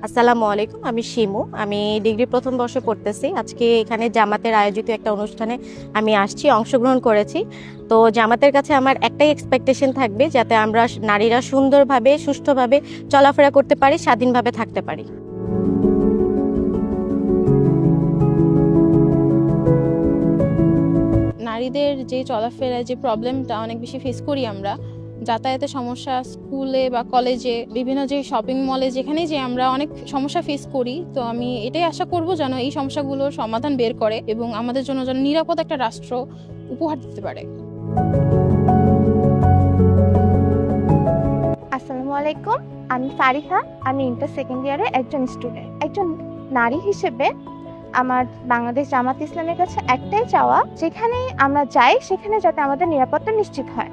আসসালামু আলাইকুম। আমি শিমু। আমি ডিগ্রি প্রথম বর্ষে পড়তেছি। আজকে এখানে জামাতের আয়োজিত একটা অনুষ্ঠানে আমি আসছি, অংশগ্রহণ করেছি। তো জামাতের কাছে আমার একটাই এক্সপেকটেশন থাকবে, যাতে আমরা নারীরা সুন্দরভাবে, সুষ্ঠুভাবে চলাফেরা করতে পারি, স্বাধীনভাবে থাকতে পারি। নারীদের যে চলাফেরায় যে প্রবলেমটা অনেক বেশি ফেস করি আমরা, যাতায়াতের সমস্যা, স্কুলে বা কলেজে, বিভিন্ন যে শপিং মলে, যেখানেই যে আমরা অনেক সমস্যা ফেস করি। তো আমি এটাই আশা করব যেন এই সমস্যাগুলোর সমাধান বের করে এবং আমাদের জন্য যেন নিরাপদ একটা রাষ্ট্র উপহার দিতে পারে। আসসালামু আলাইকুম। আমি ফারিহা। আমি ইন্টার সেকেন্ড ইয়ারের একজন স্টুডেন্ট। একজন নারী হিসেবে আমার বাংলাদেশ জামাত ইসলামের কাছে একটাই চাওয়া, যেখানেই আমরা যাই সেখানে যাতে আমাদের নিরাপত্তা নিশ্চিত হয়।